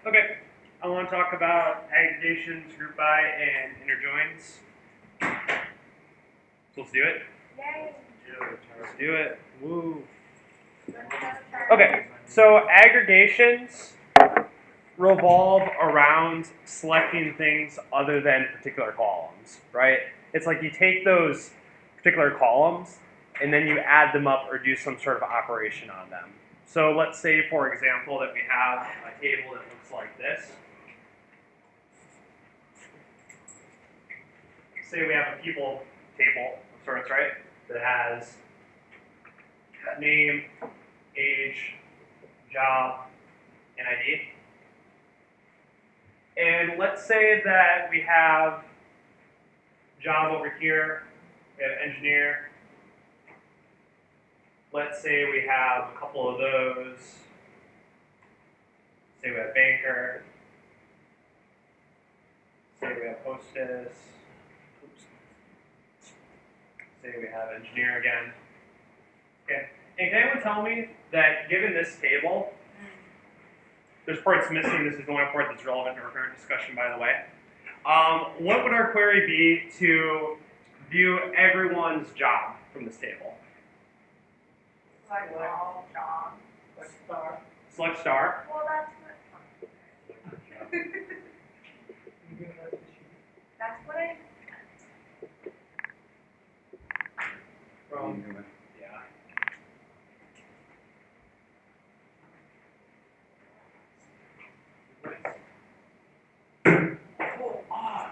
Okay, I want to talk about aggregations, group by, and inner joins. So let's do it. Yay. Let's do it. Woo. Okay, so aggregations revolve around selecting things other than particular columns, right? It's like you take those particular columns and then you add them up or do some sort of operation on them. So let's say, for example, that we have a table that looks like this. Say we have a people table of sorts, right? That has name, age, job, and ID. And let's say that we have job over here, we have engineer. Let's say we have a couple of those. Say we have banker. Say we have hostess. Oops. Say we have engineer again. Okay. And can anyone tell me that given this table, there's parts missing. This is the only part that's relevant to our current discussion, by the way. What would our query be to view everyone's job from this table? Select all job. Select star. Well, that's what I. From, yeah.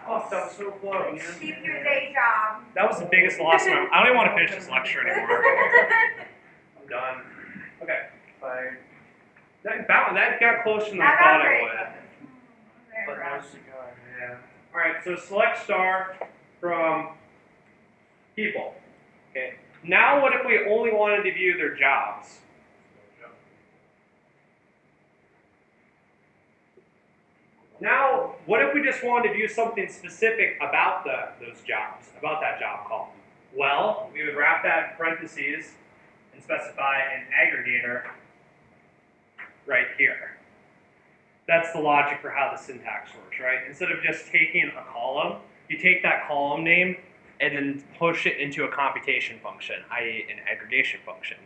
Oh, that was so close. Keep your day job. That was the biggest loss of my. I don't even want to finish this lecture anymore. I'm done. Okay. Fine. That got closer than I thought it would. But most of yeah. All right. So select star from people. Okay. Now, what if we only wanted to view their jobs? Now, what if we just wanted to view something specific about those jobs, about that job column? Well, we would wrap that in parentheses and specify an aggregator right here. That's the logic for how the syntax works, right? Instead of just taking a column, you take that column name and then push it into a computation function, i.e. an aggregation function.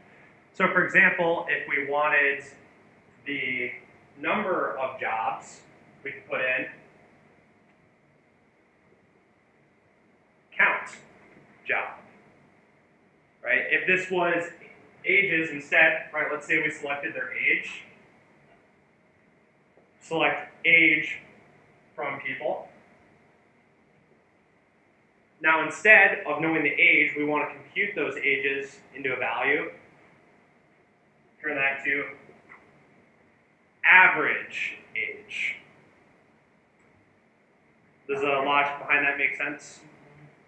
So for example, if we wanted the number of jobs, we could put in count job, right? If this was ages instead, right, let's say we selected their age, select age from people. Now instead of knowing the age, we want to compute those ages into a value. Turn that to average age. Does the logic behind that make sense?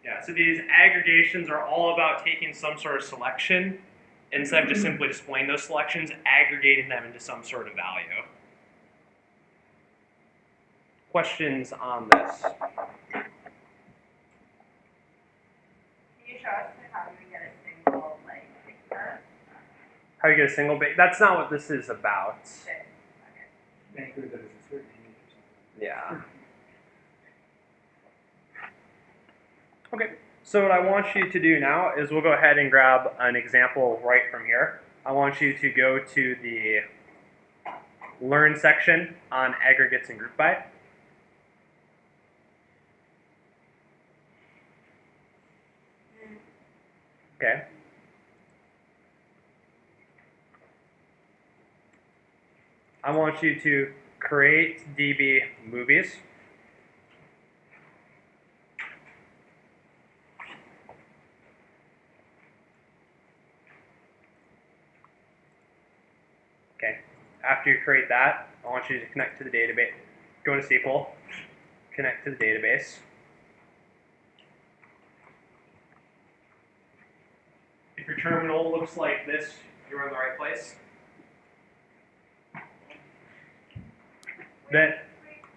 Yeah, so these aggregations are all about taking some sort of selection, instead of just simply displaying those selections, aggregating them into some sort of value. Questions on this? Can you show us how we get a single picture? How you get a single base? That's not what this is about. Okay. Yeah. Okay, so what I want you to do now is we'll go ahead and grab an example right from here. I want you to go to the Learn section on aggregates and group by. Okay. I want you to create DB movies. Okay. After you create that, I want you to connect to the database. Go into SQL, connect to the database. If your terminal looks like this, you're in the right place. Then,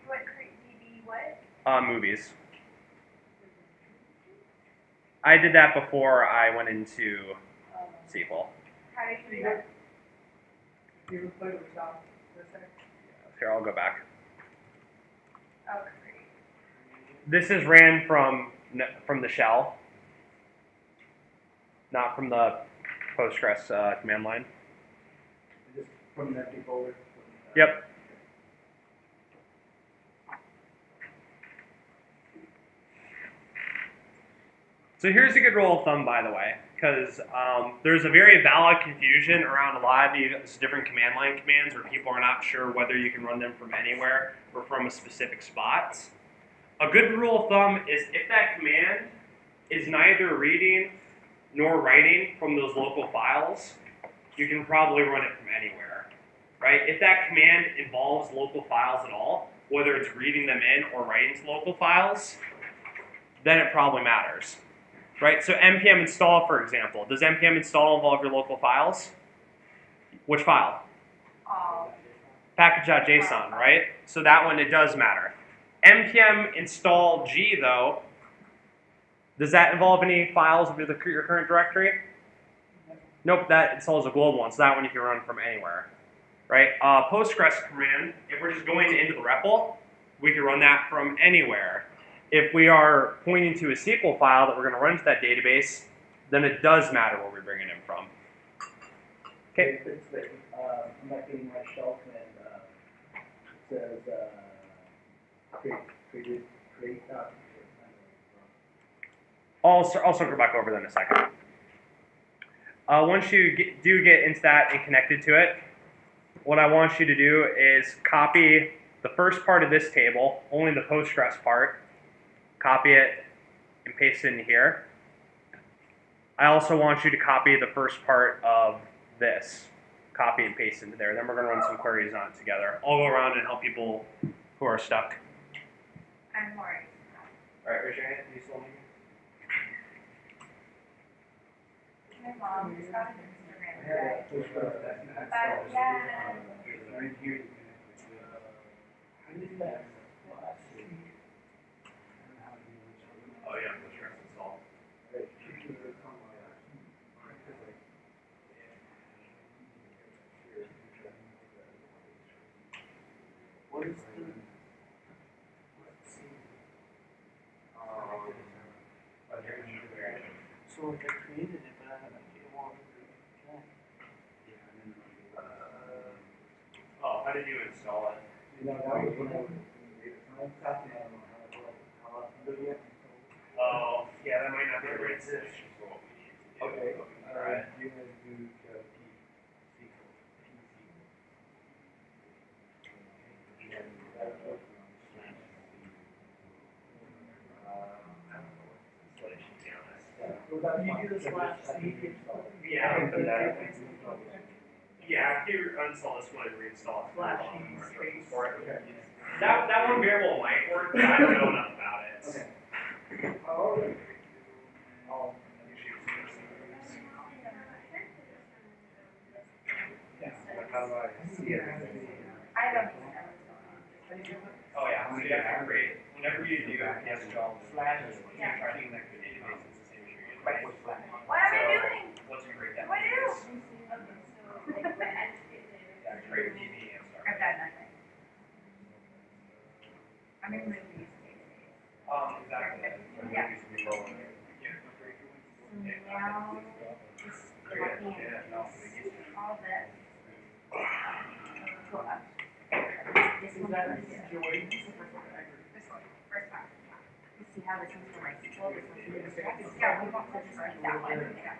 What create DB what? movies. I did that before I went into SQL. How did you do that? Here, I'll go back. Oh, create. This is ran from the shell, not from the Postgres command line. Just from that folder. Yep. So here's a good rule of thumb, by the way, because there's a very valid confusion around a lot of these different command line commands where people are not sure whether you can run them from anywhere or from a specific spot. A good rule of thumb is if that command is neither reading nor writing from those local files, you can probably run it from anywhere, right? If that command involves local files at all, whether it's reading them in or writing to local files, then it probably matters. Right, so npm install, for example. Does npm install involve your local files? Which file? All. Package.json, right? So that one, it does matter. npm install g, though, does that involve any files with your current directory? Nope, that installs a global one, so that one you can run from anywhere. Right? Postgres command, if we're just going into the REPL, we can run that from anywhere. If we are pointing to a SQL file that we're going to run to that database, then it does matter where we bring it in from. Okay. If it's like, I'm not getting my shell command, it says, create, I'll circle back over that in a second. Once you do get into that and connected to it, what I want you to do is copy the first part of this table, only the Postgres part, copy it and paste it in here. I also want you to copy the first part of this, copy and paste into there. Then we're going to run some queries on it together. I'll go around and help people who are stuck. I'm already. All right, raise your hand. You still My mom just got an Instagram, I had right? a Postgres that. But yeah. Right here. How did that? Oh yeah, Postgres install. What is the? So like I created it, but I haven't it won't track. Oh, how did you install it? You know, that was when I was copying how else to do it. Oh, yeah, that might not be the right situation for what we need to do. Okay. Alright. You're gonna do the You do the slash C. Yeah, yeah, if you uninstall this one and reinstall it. Slash C space. For it. Okay. That one variable might work, but I don't know enough about it. Okay. Oh. Oh. Yeah. How do I see it? I don't even know. Oh yeah, so you have to create, whenever you do yes job Slash. you try to connect to the database, it's the same as your What am I doing? Once you create that What do? database, yeah, create DB and start. I've done nothing. I'm in the these days. Exactly. Yeah. Yeah. Now, just looking at all this. Go up. This one, this is the first one. This one, first one. You see how this one's for my SQL, this one's for the yeah, we want to just like that one, yeah.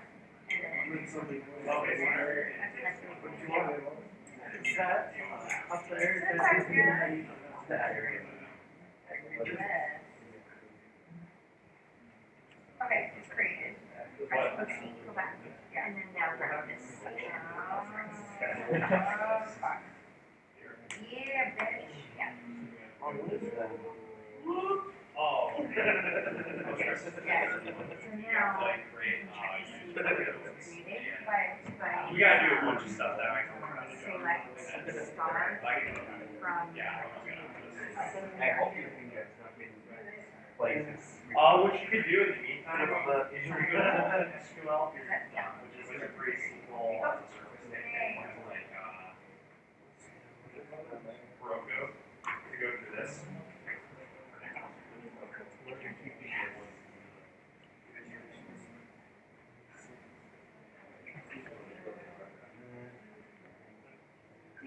And then. That's the next one. Is that up there? That's good. That. Okay, it's created. Press OK, go back. Yeah, and then now run this. Yeah, bitch. Yeah. Oh, what is that? Oh. Yeah. So now. Like create, Created by. we gotta do a bunch of stuff that I can work on. Select star from. Yeah. I hope you can get something places. What you could do in the meantime is you could go to SQL, Yeah. which is a pretty SQL as a service standpoint, like Heroku, to go through this.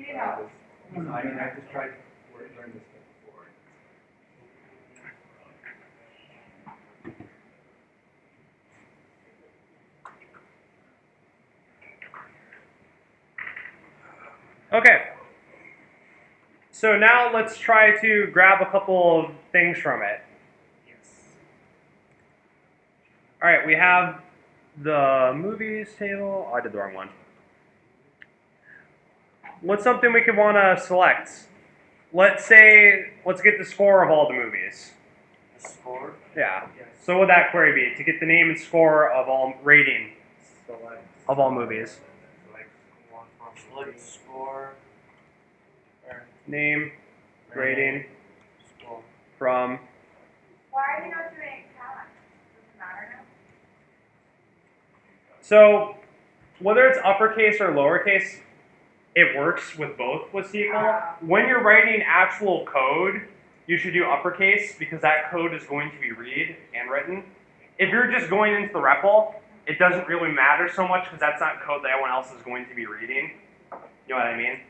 You didn't know. No, I mean, I just tried to learn this stuff before. Okay. So now let's try to grab a couple of things from it. All right, we have the movies table. Oh, I did the wrong one. What's something we could want to select? Let's get the score of all the movies. The score? Yeah. So what would that query be? To get the name and score of all rating of all movies. Select score. Or Name, rating score. from. Why are you not doing talent? Does it matter now? So whether it's uppercase or lowercase, it works with both with SQL. When you're writing actual code, you should do uppercase because that code is going to be read and written. If you're just going into the REPL, it doesn't really matter so much because that's not code that everyone else is going to be reading. You know what I mean?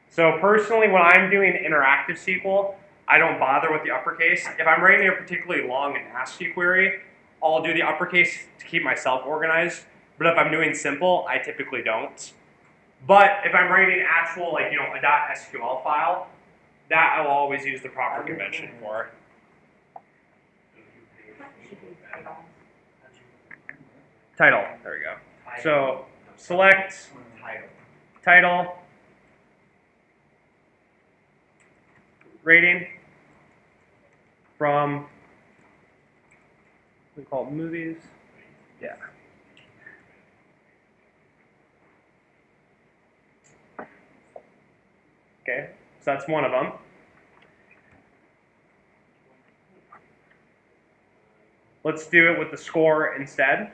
So personally, when I'm doing interactive SQL, I don't bother with the uppercase. If I'm writing a particularly long and ASCII query, I'll do the uppercase to keep myself organized. But if I'm doing simple, I typically don't. But if I'm writing actual, like, you know, a .SQL file, that I will always use the proper convention for. Title, there we go. So select title, rating from, we call it movies, yeah. Okay, so that's one of them. Let's do it with the score instead.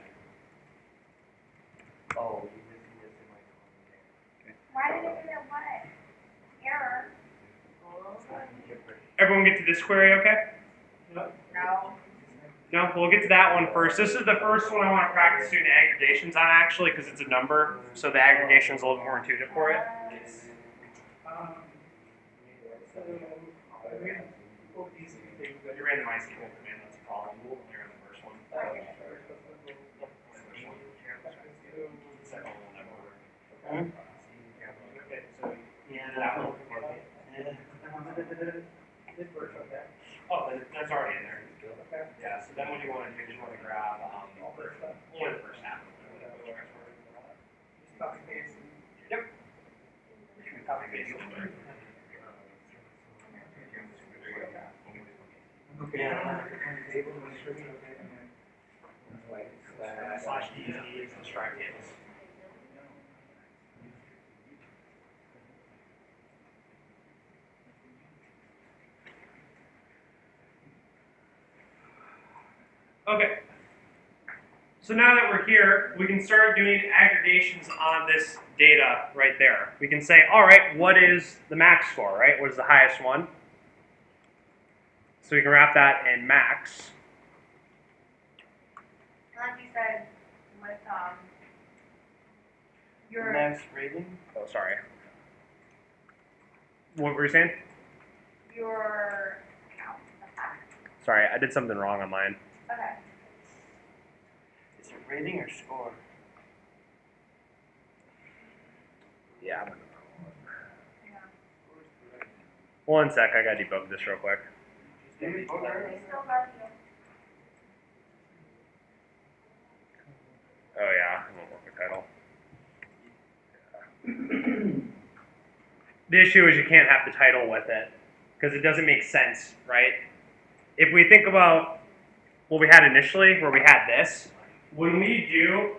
Oh, Why did it do that what? Error. Everyone get to this query, okay? No. No, we'll get to that one first. This is the first one I want to practice doing aggregations on, actually, because it's a number, so the aggregation is a little bit more intuitive for it. You ran the MySQL command, that's a problem. We'll clear the first one. Okay, so that one. Oh, that's already in there. Yeah, so then what you want to do is you want to grab only the first half. Yep. Copy paste. Slash D is extract tables. Okay. So now that we're here, we can start doing aggregations on this data right there. We can say, all right, what is the max score, right? What is the highest one? So we can wrap that in max. Like you said, with your max rating? Oh, sorry. What were you saying? your count. Sorry, I did something wrong on mine. Okay. Is it rating or score? Yeah. Yeah. One sec, I gotta debug this real quick. We still got you. Oh yeah, I won't work with title. The issue is you can't have the title with it because it doesn't make sense, right? If we think about what we had initially, where we had this, when we do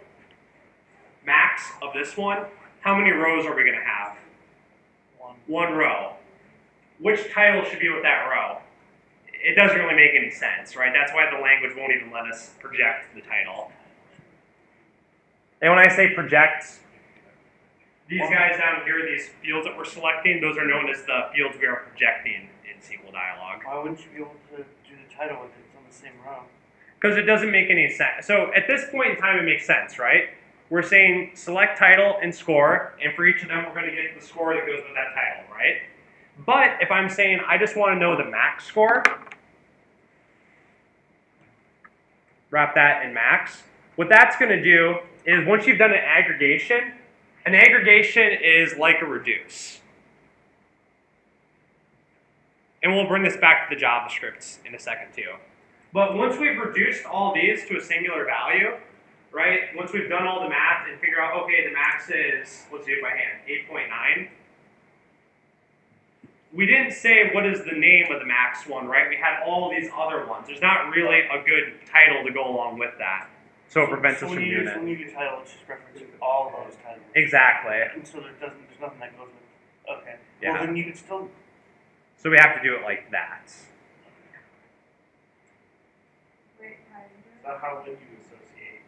max of this one, how many rows are we going to have? One row. Which title should be with that row? It doesn't really make any sense, right? That's why the language won't even let us project the title. And when I say project, these guys down here, these fields that we're selecting, those are known as the fields we are projecting in SQL Dialog. Why wouldn't you be able to do the title with it? It's on the same row. Because it doesn't make any sense. So at this point in time, it makes sense, right? we're saying select title and score, and for each of them, we're going to get the score that goes with that title, right? But if I'm saying I just want to know the max score, wrap that in max. What that's going to do is once you've done an aggregation is like a reduce. And we'll bring this back to the JavaScript in a second too. But once we've reduced all these to a singular value, right? Once we've done all the math and figure out, okay, the max is, let's do it by hand, 8.9. We didn't say what is the name of the max one, right? We had all these other ones. There's not really a good title to go along with that. So it prevents us from doing it. When you do title, it's just referencing all of those titles. Exactly. And so there's nothing that goes with, okay. Yeah. Well, then you can still, So we have to do it like that. Wait, So how would you associate?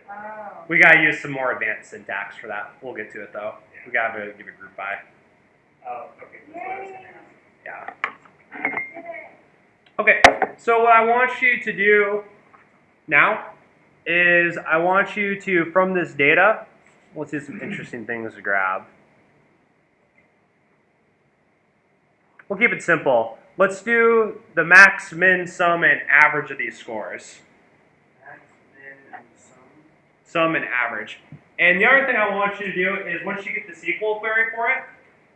oh. We gotta use some more advanced syntax for that. We'll get to it though. We gotta give a group by. Oh, okay. That's what I was gonna ask. Yeah. Okay, so what I want you to do now is I want you to, from this data, let's do some interesting things to grab. We'll keep it simple. Let's do the max, min, sum, and average of these scores. max, min, and sum. Sum and average. And the other thing I want you to do is once you get the SQL query for it,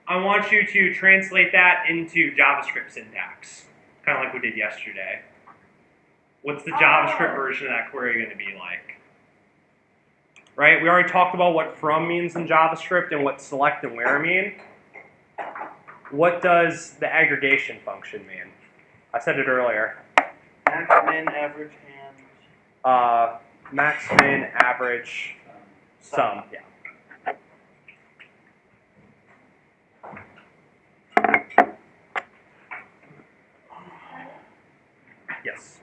I want you to translate that into JavaScript syntax, kind of like we did yesterday. What's the JavaScript version of that query going to be like? Right? We already talked about what from means in JavaScript and what select and where mean. What does the aggregation function mean? I said it earlier. Max, min, average, and Max, min, average, sum. Yeah. Yes.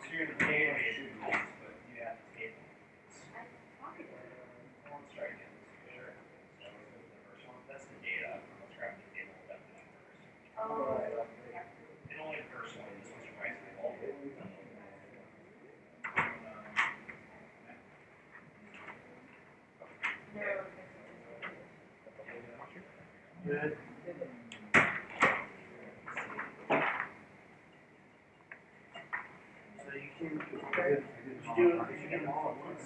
So you're the data but you have to pay them. Let's try again. Sure. So this is the first one. That's the data. Let's grab the table definition first. And only the first one. This one's twice the whole. good. So you can, did you do them all at once?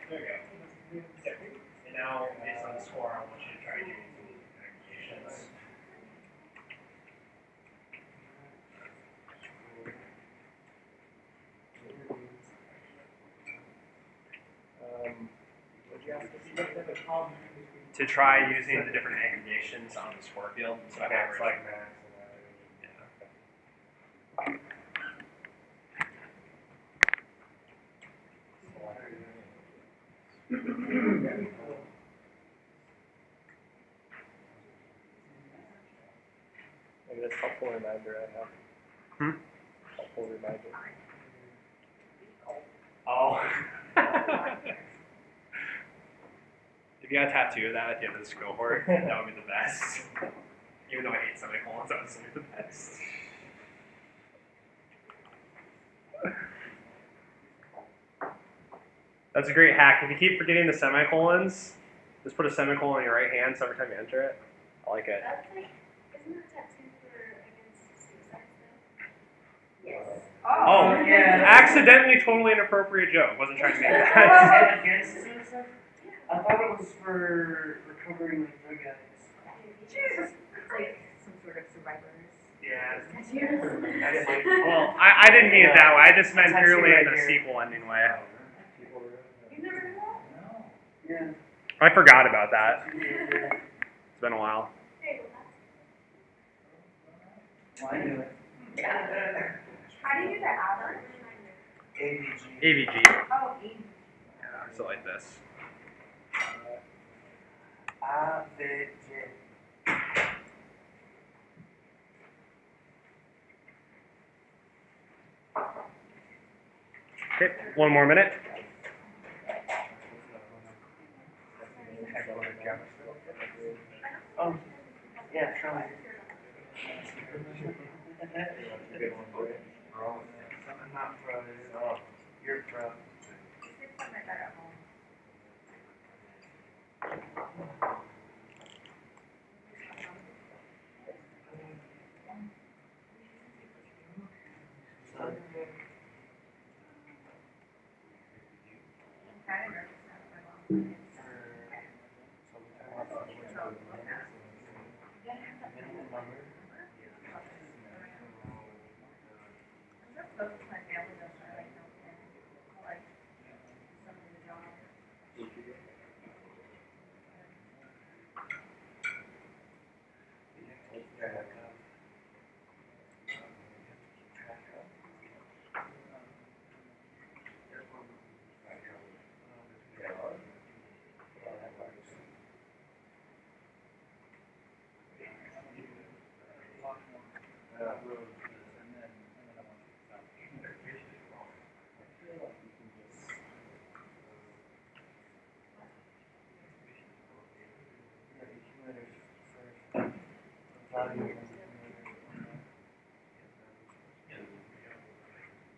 There you go. And now, based on the score, I want you to try doing some aggregations. To try using the different aggregations on the score field. So Okay, it's like max and Maybe that's helpful reminder I have. Helpful reminder. Oh. If you got a tattoo of that at the end of this cohort, that would be the best. Even though I hate semicolons, that would still be the best. That's a great hack. If you keep forgetting the semicolons, just put a semicolon in your right hand so every time you enter it. I like it. That's like, isn't that tattoo for against suicide stuff? Yes. Oh, yeah. accidentally totally inappropriate joke. Wasn't trying to make that. Against suicide? I thought it was for recovering like drug addicts. Jesus. It's like some sort of survivors. Yeah. Tattoos. Well, I didn't mean it that way. I just meant Tattoo purely right in the here. sequel ending way. You never heard that? Yeah. I forgot about that. It's been a while. Hey, well, Well, I knew it. how do you do that, average? AVG. AVG. Oh, E. Yeah, so like this. AVG. Okay, one more minute. Oh, yeah, show me. I'm not pro. You're pro.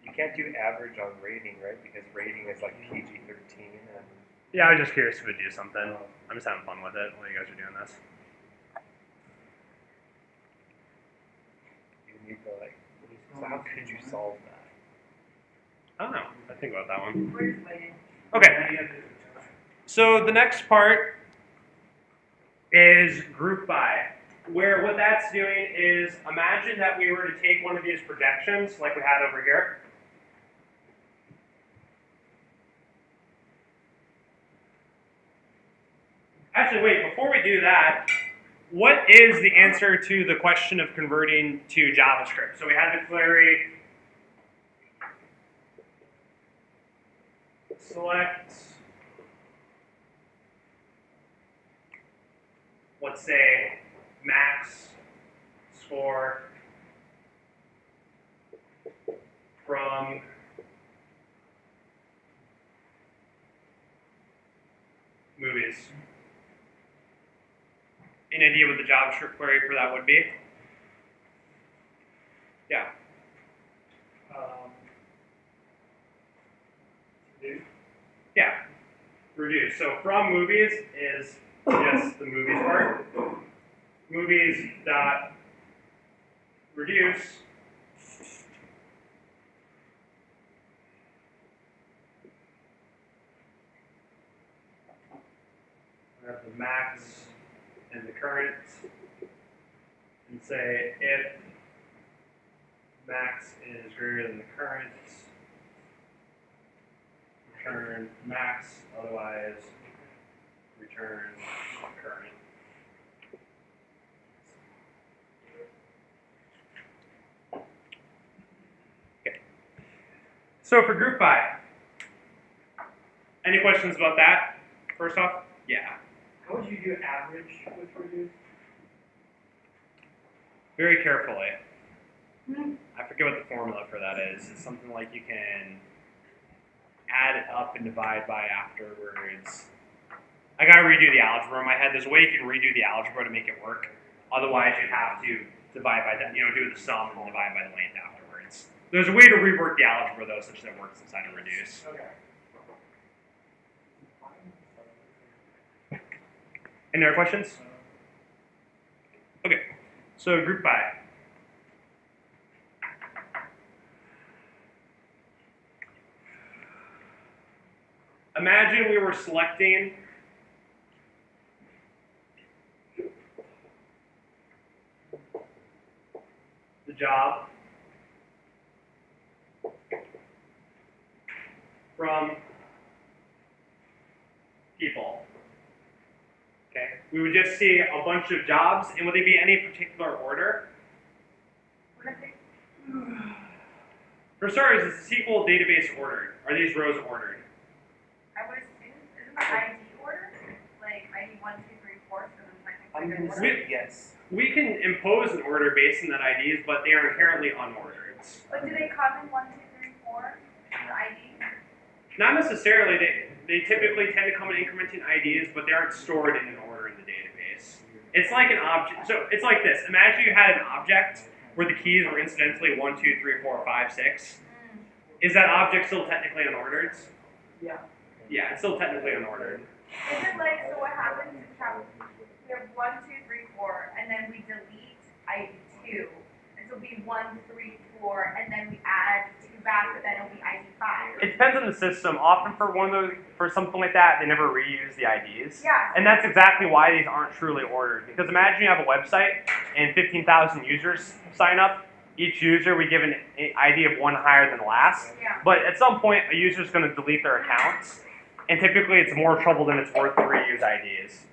You can't do average on rating, right? Because rating is like PG-13 and. Yeah, I was just curious if we'd do something. I'm just having fun with it while you guys are doing this. You need to like. So how could you solve that? I don't know. I think about that one. We're just waiting. Okay. So the next part is group by, where what that's doing is imagine that we were to take one of these projections like we had over here. Actually, wait, before we do that, what is the answer to the question of converting to JavaScript? So we had the query select, let's say, max score from movies. Any idea what the JavaScript query for that would be? Yeah. Yeah. Reduce. So from movies is just the movies part. Movies dot reduce we have the max and the current, and say if max is greater than the current, return max, otherwise return current. Okay. So for group by, any questions about that? First off, yeah. How would you do average with reduce? Very carefully. I forget what the formula for that is. It's something like you can add it up and divide by afterwards. I gotta redo the algebra in my head. There's a way you can redo the algebra to make it work. Otherwise, you'd have to divide by that, do the sum and divide by the length afterwards. There's a way to rework the algebra though, such that it works inside of reduce. Okay. Any other questions? Okay, so group by. Imagine we were selecting the job from people. Okay, we would just see a bunch of jobs, and would they be any particular order? For starters, is the SQL database ordered? Are these rows ordered? I would assume, isn't the ID order? Like ID 1, 2, 3, 4 I'm gonna say yes. We can impose an order based on that IDs, but they are inherently unordered. But do they come in 1, 2, 3, 4? The ID? Not necessarily. They typically tend to come in incrementing IDs, but they aren't stored in an order in the database. It's like an object. So it's like this. Imagine you had an object where the keys were incidentally 1, 2, 3, 4, 5, 6. Is that object still technically unordered? Yeah. Yeah, it's still technically unordered. Is it like, so what happens is we have 1, 2, 3, 4, and then we delete ID 2. And so it'll be 1, 3, 4, and then we add 2 back, but then it'll be ID 5. It depends on the system. Often for something like that, they never reuse the IDs. Yeah. And that's exactly why these aren't truly ordered. Because imagine you have a website and 15,000 users sign up. Each user, we give an ID of one higher than the last. Yeah. But at some point, a user is going to delete their accounts. And typically, it's more trouble than it's worth to reuse IDs.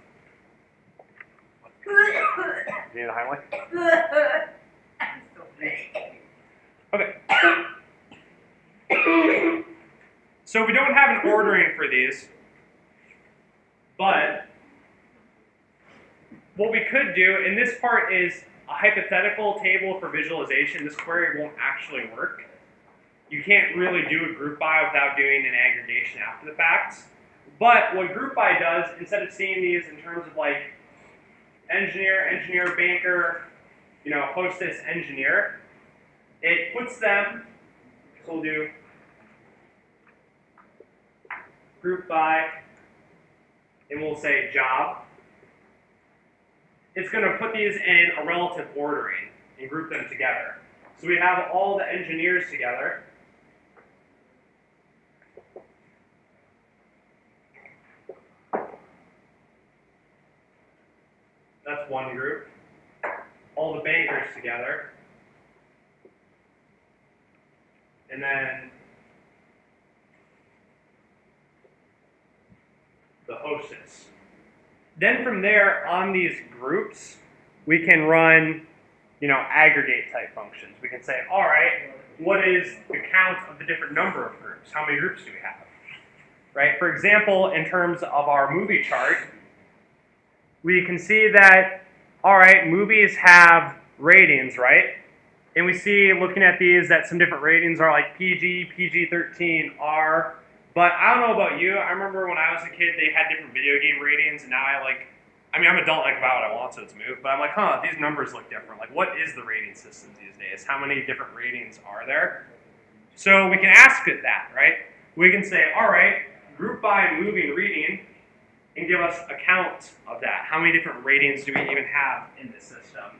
You need a highlight? I'm so big. Okay. So we don't have an ordering for these, but what we could do, and this part is a hypothetical table for visualization. This query won't actually work. You can't really do a group by without doing an aggregation after the fact. But what group by does, instead of seeing these in terms of like engineer, banker, hostess, engineer, it puts them, so we'll do group by, and we'll say job. It's going to put these in a relative ordering and group them together. So we have all the engineers together. That's one group. All the bankers together. And then the hostess. Then from there, on these groups, we can run, aggregate type functions. We can say, all right, what is the count of the different number of groups? How many groups do we have? Right? For example, in terms of our movie chart, we can see that, all right, movies have ratings, right? And we see, looking at these, that some different ratings are like PG, PG-13, R. But I don't know about you. I remember when I was a kid, they had different video game ratings, and now I'm an adult, I can buy what I want, so it's moved. But I'm like, these numbers look different. Like, what is the rating system these days? How many different ratings are there? So we can ask it that, right? We can say, all right, group by moving reading, and give us a count of that. How many different ratings do we even have in this system?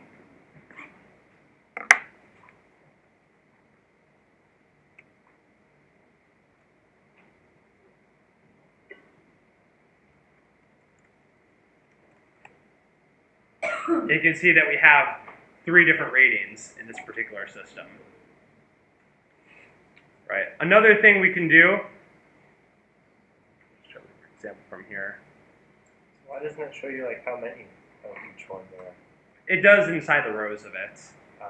You can see that we have 3 different ratings in this particular system. Right. Another thing we can do, show an example from here. Why doesn't it show you like how many of each one there? It does inside the rows of it. Yeah,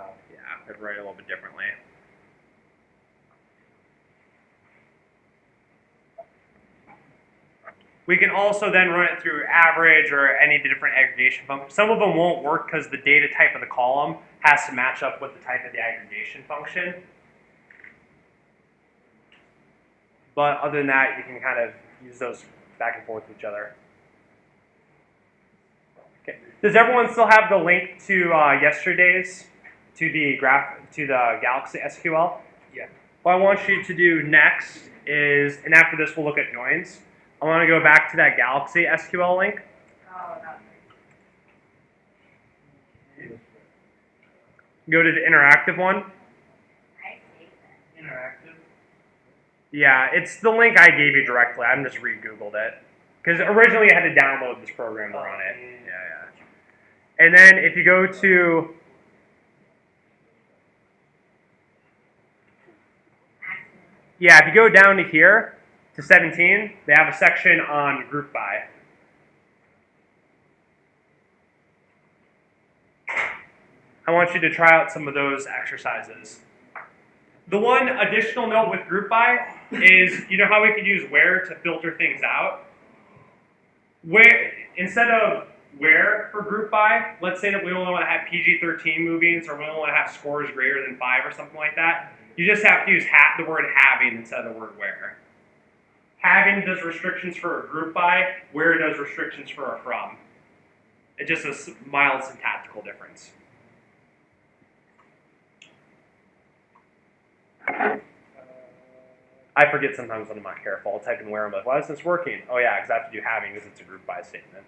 I'd write it a little bit differently. We can also then run it through average or any of the different aggregation functions. Some of them won't work because the data type of the column has to match up with the type of the aggregation function. But other than that, you can kind of use those back and forth with each other. Okay. Does everyone still have the link to yesterday's, to the Galaxy SQL? Yeah. What I want you to do next is, and after this we'll look at joins. I want to go back to that Galaxy SQL link. Oh, that's Go to the interactive one. I hate that. Interactive. Yeah, it's the link I gave you directly. I just re-Googled it. Because originally I had to download this program to run it. Yeah. And then if you go to... Yeah, if you go down to here, to 17, they have a section on group by. I want you to try out some of those exercises. The one additional note with group by is, you know how we could use where to filter things out? Where, instead of where for group by, let's say that we only want to have PG-13 movies, or we only want to have scores greater than 5 or something like that, you just have to use the word having instead of the word where. Having does restrictions for a group by, where does restrictions for a from. It's just a mild syntactical difference. I forget sometimes when I'm not careful. I'll type in where, I'm like, why is this working? Oh yeah, because I have to do having because it's a group by statement.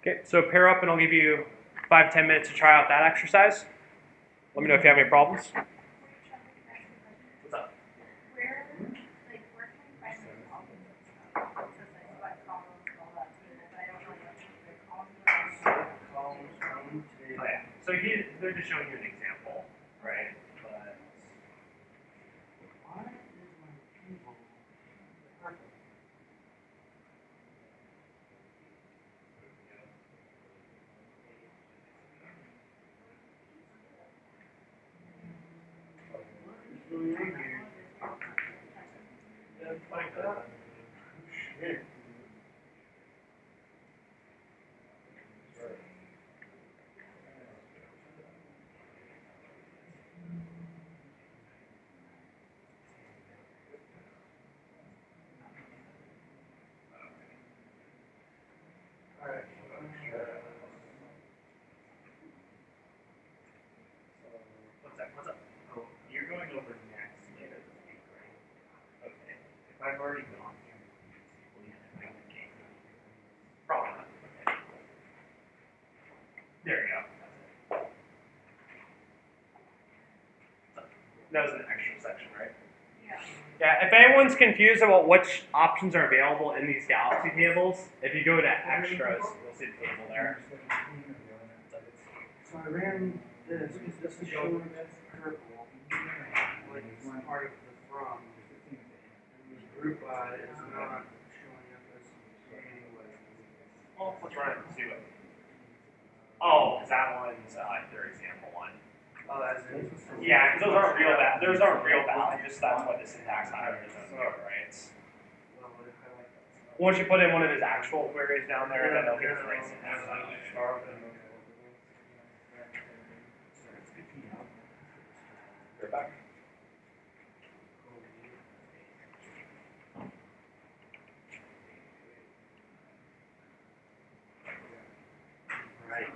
Okay, so pair up and I'll give you 5-10 minutes to try out that exercise. Let me know if you have any problems. What's up? Where can I find the columns? It says like select columns and all that, but I don't really know the columns. Oh yeah. So they're just showing you an example, right? But Why is my table purple? What is going on here? it's like that. Shit. Alright. What's up? Oh, you're going over next later this week, right? Okay. If I've already gone through these, will you have to make the game? Probably not. Okay. There you go. That was an extra section, right? Yeah. Yeah, if anyone's confused about which options are available in these galaxy tables, if you go to extras, you'll see the table there. So I ran this because this is showing purple, like it's part of the from. And the group by is not showing up as anyway. Well, let's run it and see what. Oh, because that one's their example one. Oh, that's it. Yeah, because those aren't real those aren't real values. That's why the syntax highlighter doesn't go right. Well, I like that. Once you put in one of his actual queries down there, then they'll get the right syntax highlighter. You're back. Right.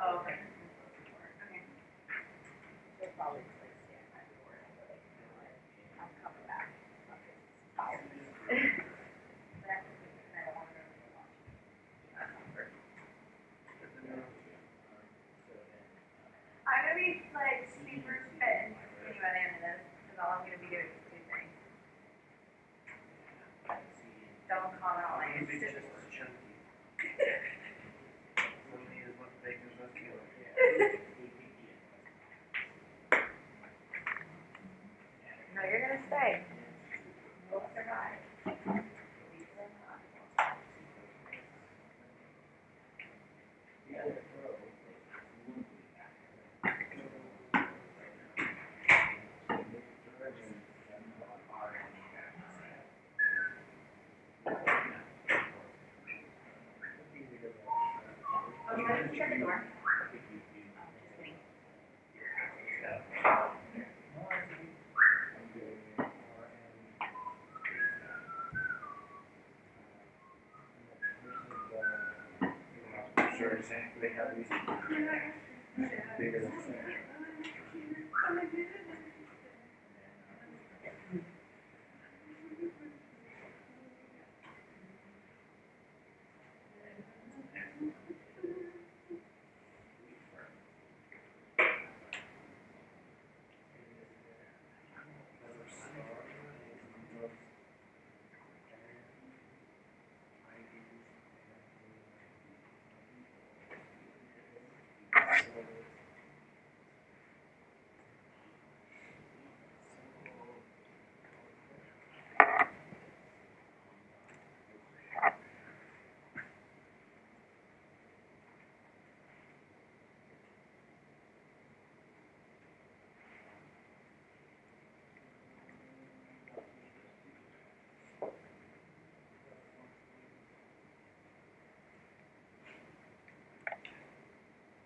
Oh, okay. Okay. They're probably just like stand by the door and they're like, you know what, I'm coming back. But I don't want to go to lunch. That's not fair. I'm gonna be like super fit and skinny by the end of this, because all I'm gonna be doing is 2 things. Don't comment on my Maybe Instagram. just chunky. Don't need as much bacon as us kill. No, you're gonna stay. You'll survive. Oh, you guys shut the door. Just kidding. Sure, they have these bigger than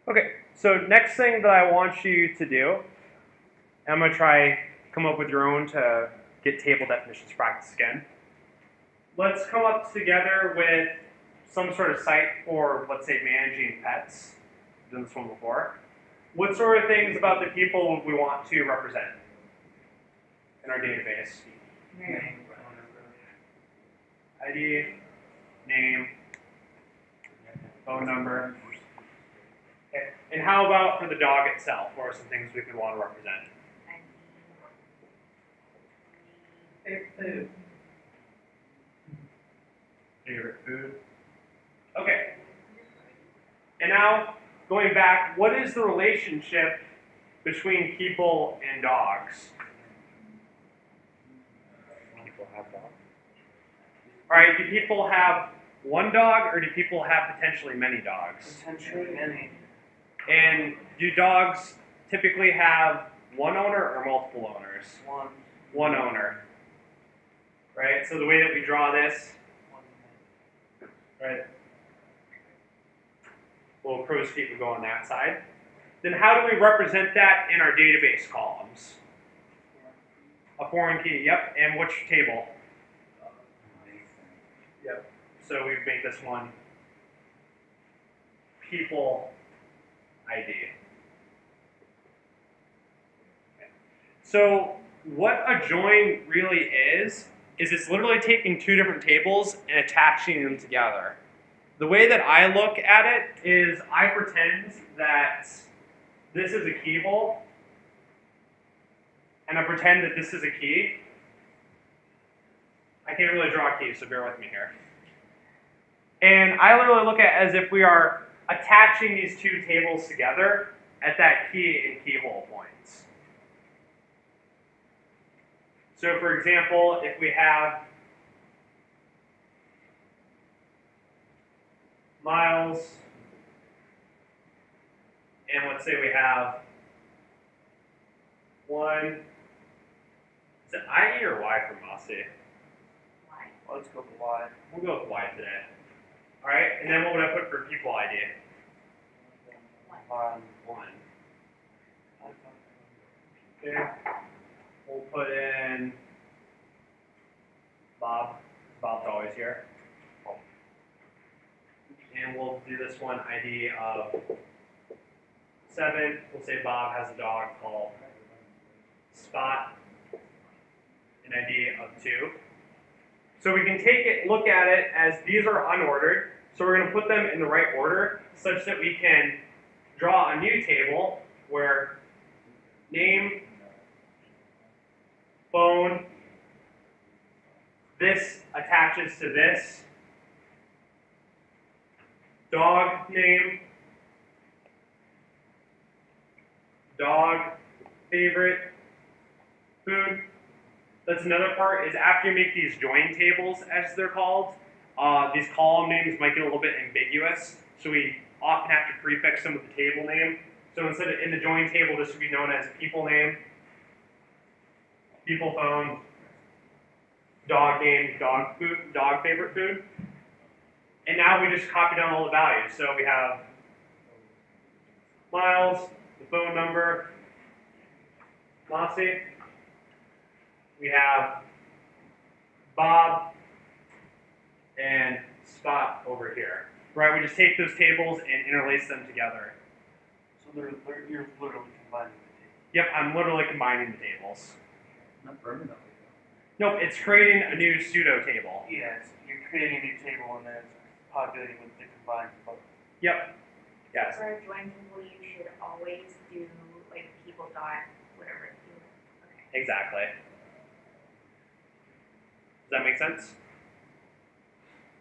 Okay, so next thing that I want you to do, I'm gonna try come up with your own to get table definitions practice again. Let's come up together with some sort of site for, let's say, managing pets. I've done this one before. What sort of things about the people we want to represent in our database? ID, name, phone number. Okay. And how about for the dog itself? What are some things we could want to represent? Food. Favorite food. Okay. And now, going back, what is the relationship between people and dogs? People have dogs. All right, do people have one dog or do people have potentially many dogs? Potentially many. And do dogs typically have one owner or multiple owners? One. One owner. Right, so the way that we draw this, right, little crow's feet would go on that side. Then how do we represent that in our database columns? A foreign key, yep, and which table? Yep, so we make this one people ID. Okay. So what a join really is it's literally taking two different tables and attaching them together. The way that I look at it is I pretend that this is a keyhole, and I pretend that this is a key. I can't really draw keys, so bear with me here. And I literally look at it as if we are attaching these two tables together at that key and keyhole points. So for example, if we have Miles, and let's say we have one, is it IE or Y for Mossy? Let's go with Y. We'll go with Y today. All right, and then what would I put for people ID? One. Okay. We'll put in Bob. Bob's always here. And we'll do this one ID of 7. We'll say Bob has a dog called Spot. An ID of 2. So we can take it, look at it as these are unordered. So we're going to put them in the right order such that we can draw a new table where name, phone, this attaches to this, dog name, dog favorite, food. That's another part, is after you make these join tables, as they're called, these column names might get a little bit ambiguous, so we often have to prefix them with the table name. So instead of in the join table, this would be known as people name, people phone, dog name, dog food, dog favorite food. And now we just copy down all the values. So we have Miles, the phone number, Mossy. We have Bob and Spot over here. Right, we just take those tables and interlace them together. So you're literally combining the tables. Yep, I'm literally combining the tables. Not permanently. Nope, it's creating a new pseudo table. Yes, you're creating a new table and then it's populating with the combined both. Yep. Yes. For a join table, you should always do like people dot whatever. Okay. Exactly. Does that make sense?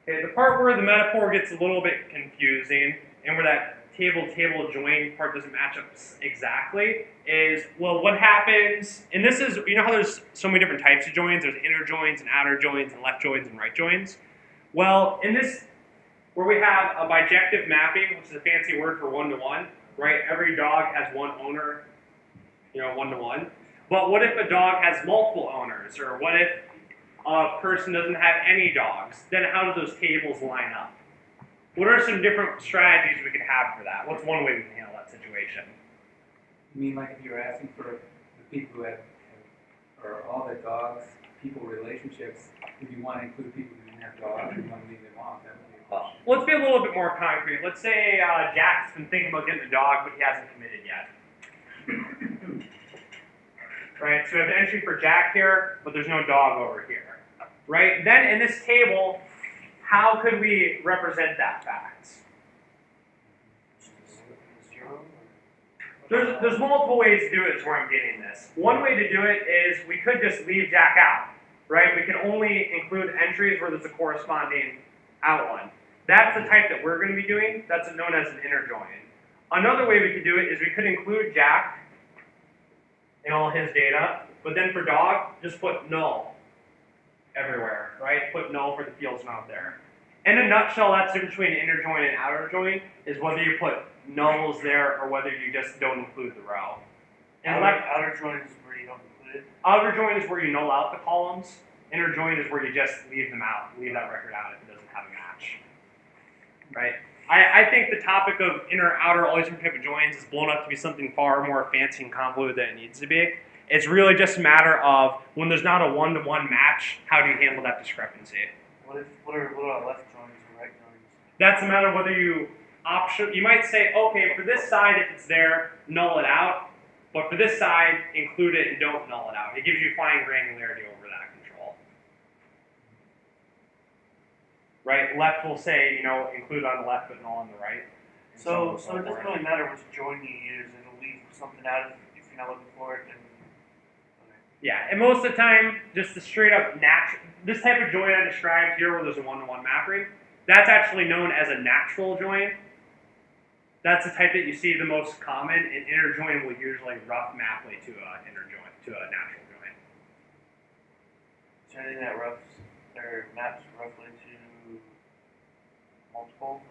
Okay, the part where the metaphor gets a little bit confusing and where that table join part doesn't match up exactly is, well, what happens, and this is, you know how there's so many different types of joins, there's inner joins and outer joins and left joins and right joins? Well, in this, where we have a bijective mapping, which is a fancy word for one-to-one, right? Every dog has one owner, one-to-one. But what if a dog has multiple owners? Or what if a person doesn't have any dogs? Then how do those tables line up? What are some different strategies we could have for that? What's one way we can handle that? situation. You mean like if you're asking for the people who have or all the dogs, people relationships, would you want to include people who didn't have dogs, or you want to leave them off? That would be a question. Let's be a little bit more concrete. Let's say Jack's been thinking about getting a dog, but he hasn't committed yet. Right, so we have the entry for Jack here, but there's no dog over here. Right, then in this table, how could we represent that fact? There's multiple ways to do it is where I'm getting this. One way to do it is we could just leave Jack out, right? We can only include entries where there's a corresponding out one. That's the type that we're going to be doing. That's known as an inner join. Another way we could do it is we could include Jack in all his data, but then for dog, just put null everywhere, right? Put null for the field's not there. In a nutshell, that's the difference between inner join and outer join, is whether you put nulls there or whether you just don't include the row. And Outer join is where you don't include it. outer join is where you null out the columns. Inner join is where you just leave them out, leave that record out if it doesn't have a match. Right? I think the topic of inner, outer, all these different type of joins is blown up to be something far more fancy and convoluted than it needs to be. It's really just a matter of when there's not a one-to-one match, how do you handle that discrepancy? What about left joins or right joins? That's a matter of whether you you might say, okay, for this side, if it's there, null it out. But for this side, include it and don't null it out. It gives you fine granularity over that control. Right? Left will say, include on the left but null on the right. So it doesn't really matter which join you use. It'll leave something out if you're not looking for it. Yeah, and most of the time, just the straight up natural, this type of join I described here where there's a one-to-one mapping, that's actually known as a natural join. That's the type that you see the most common, and inner join will usually rough map way to a inner join, to a natural join. Is there anything that maps roughly to multiple,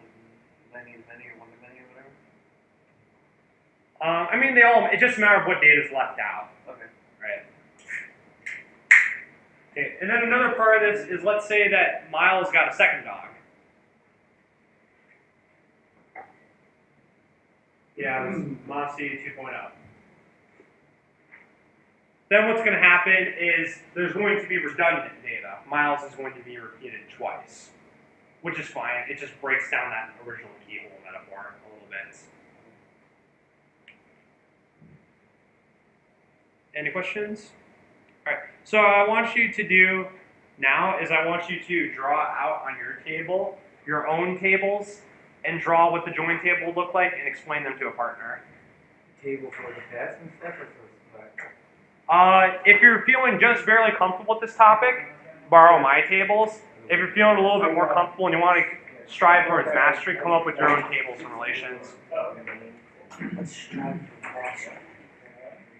like many to many or one to many or whatever? It just a matter of what data is left out. Okay. Right. Okay, and then another part of this is, let's say that Miles got a second dog. Yeah, this is Mossy 2.0. Then what's going to happen is there's going to be redundant data. Miles is going to be repeated twice, which is fine. It just breaks down that original keyhole metaphor a little bit. Any questions? All right, so what I want you to do now is I want you to draw out on your table your own tables and draw what the join table will look like and explain them to a partner. Table for the past and stuff, or for If you're feeling just barely comfortable with this topic, borrow my tables. If you're feeling a little bit more comfortable and you want to strive towards mastery, come up with your own tables and relations. Let's strive for mastery.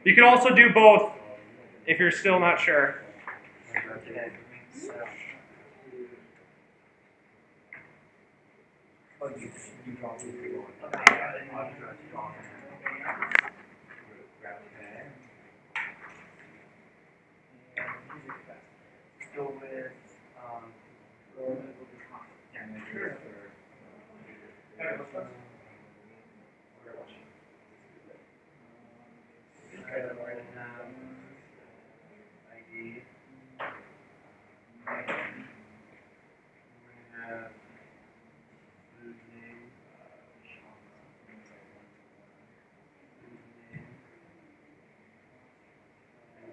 You can also do both if you're still not sure. you draw the table. Go with ID. Food name.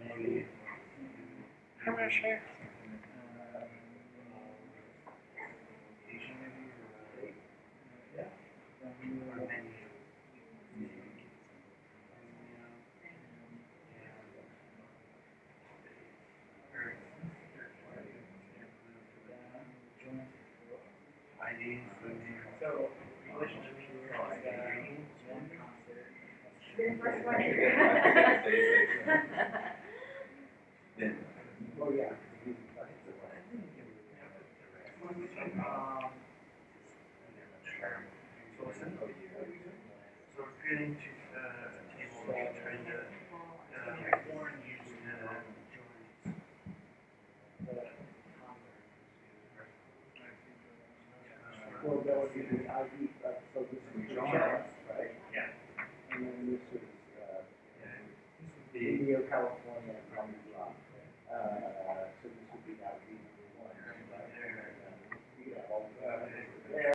Maybe. I'm going to share. Location maybe, or menu. ID, food name. So, relationship You're the first one. oh yeah. So we're creating a table and trying to use joins. Well, that would be the ID, so this is your chance, right? Yeah. And this was, Yeah, this would be, Indio, California, and